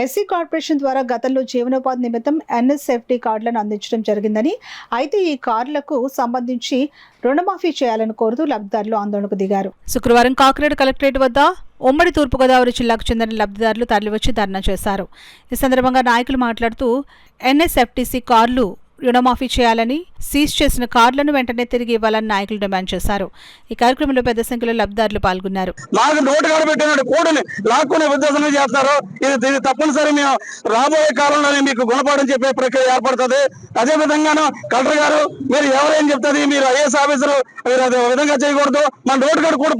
SC corporation ద్వారా గతంలో జీవనోపాధి నిమిత్తం ఎన్ఎస్ఎఫ్టీ కార్డులను అందించడం జరిగిందని, అయితే ఈ కార్డులకు సంబంధించి రుణమాఫీ చేయాలని కోరుతూ లబ్ధిదారులు ఆందోళనకు దిగారు. శుక్రవారం కాకినాడ కలెక్టరేట్ వద్ద ఉమ్మడి తూర్పుగోదావరి జిల్లాకు చెందిన లబ్ధిదారులు తరలివచ్చి ధర్నా చేశారు. ఈ సందర్భంగా నాయకులు మాట్లాడుతూ ఎన్ఎస్ఎఫ్టీసీ కార్డులు రుణమాఫీ చేయాలని, సీజ్ చేసిన కార్డులను వెంటనే తిరిగి ఇవ్వాలని నాయకులు డిమాండ్ చేశారు. ఈ కార్యక్రమంలో పెద్ద సంఖ్యలో లబ్ధిదారులు పాల్గొన్నారు. ఇది తప్పనిసరి మేము రాబోయే కాలంలో మీకు గుణపాఠం చెప్పే ప్రక్రియ ఏర్పడుతుంది. అదే విధంగాను కలెక్టర్ గారు మీరు ఎవరేం చెప్తుంది, మీరు ఐఏఎస్ ఆఫీసర్ మీరు అదే విధంగా చేయకూడదు, మన రోడ్డు కార్డు కూడా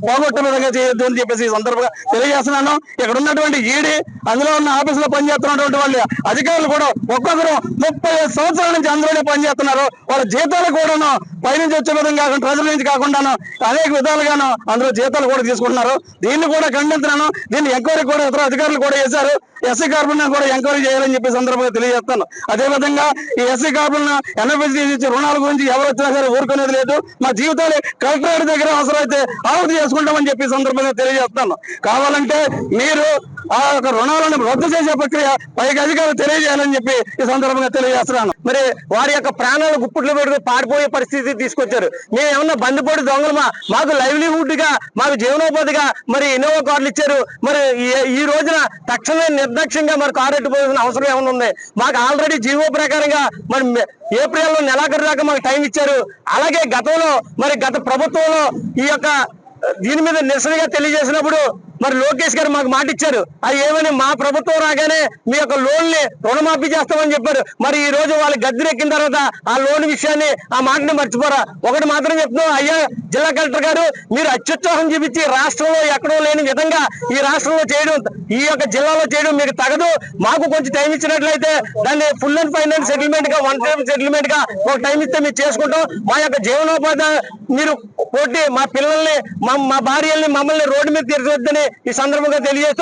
పోగొట్టే విధంగా చేయొద్దు అని చెప్పేసి ఈ సందర్భంగా తెలియజేస్తున్నాను. ఇక్కడ ఉన్నటువంటి ఈడీ అందులో ఉన్న ఆఫీసులో పనిచేస్తున్నటువంటి వాళ్ళ అధికారులు కూడా ఒక్కొక్కరు 35 సంవత్సరాల నుంచి అందులోనే పనిచేస్తున్నారు. వాళ్ళ జీతాలు కూడాను పైనుంచి వచ్చే విధంగా ప్రజల నుంచి కాకుండాను అనేక విధాలుగాను అందులో జీతాలు కూడా తీసుకుంటున్నారు. దీన్ని కూడా ఖండించున్నాను. దీన్ని ఎంక్వైరీ కూడా ఇతర అధికారులు కూడా చేశారు. ఎస్సీ కార్పొరేషన్ కూడా ఎంక్వైరీ చేయాలని చెప్పి సందర్భంగా తెలియజేస్తాను. అదేవిధంగా ఈ ఎస్సీ కార్పొరేషన్ ఎన్ఎఫ్ఎస్టీ రుణాల గురించి ఎవరు వచ్చినా సరే ఊరుకునేది లేదు. మా జీవితాలు కలెక్టరేట్ దగ్గర అవసరమైతే ఆహుతి చేసుకుంటామని చెప్పి సందర్భంగా తెలియజేస్తాను. కావాలంటే మీరు ఆ యొక్క రుణాలను రద్దు చేసే ప్రక్రియ పైకి అధికారులు తెలియజేయాలని చెప్పి ఈ సందర్భంగా తెలియజేస్తున్నాను. మరి వారి యొక్క ప్రాణాలు గుప్పుట్లు పెడుతూ పారిపోయే పరిస్థితి తీసుకొచ్చారు. మేము ఏమన్నా బందిపోటు దొంగలమా? మాకు లైవ్లీహుడ్ గా, మాకు జీవనోపాధిగా మరి ఇన్నోవా కార్డులు ఇచ్చారు. మరి ఈ రోజున తక్షణమే నిర్లక్ష్యంగా మరి కారు ఎట్టుకోవాల్సిన అవసరం ఏమైనా ఉంది? మాకు ఆల్రెడీ జీవో ప్రకారంగా మరి ఏప్రిల్లో నెలాఖరు దాకా మాకు టైం ఇచ్చారు. అలాగే గతంలో మరి గత ప్రభుత్వంలో ఈ యొక్క దీని మీద నిరసనగా తెలియజేసినప్పుడు మరి లోకేష్ గారు మాకు మాట ఇచ్చారు. అది ఏమని మా ప్రభుత్వం రాగానే మీ యొక్క లోన్ ని రుణమాఫీ చేస్తామని చెప్పారు. మరి ఈ రోజు వాళ్ళు గద్దెనెక్కిన తర్వాత ఆ లోన్ విషయాన్ని ఆ మాటని మర్చిపోరా? ఒకటి మాత్రం చెప్తున్నాం, అయ్యా జిల్లా కలెక్టర్ గారు, మీరు అత్యుత్సాహం చూపించి రాష్ట్రంలో ఎక్కడో లేని విధంగా ఈ రాష్ట్రంలో చేయడం, ఈ యొక్క జిల్లాలో చేయడం మీకు తగదు. మాకు కొంచెం టైం ఇచ్చినట్లయితే దాన్ని ఫుల్ అండ్ ఫైనల్ సెటిల్మెంట్ గా, వన్ టైం సెటిల్మెంట్ గా ఒక టైం ఇస్తే మేము చేసుకుంటాం. మా యొక్క జీవనోపాధి మీరు కొట్టి మా పిల్లల్ని, మా భార్యల్ని, మమ్మల్ని రోడ్డు మీద తీర్చవద్దని ఈ సందర్భంగా తెలియజేస్తూ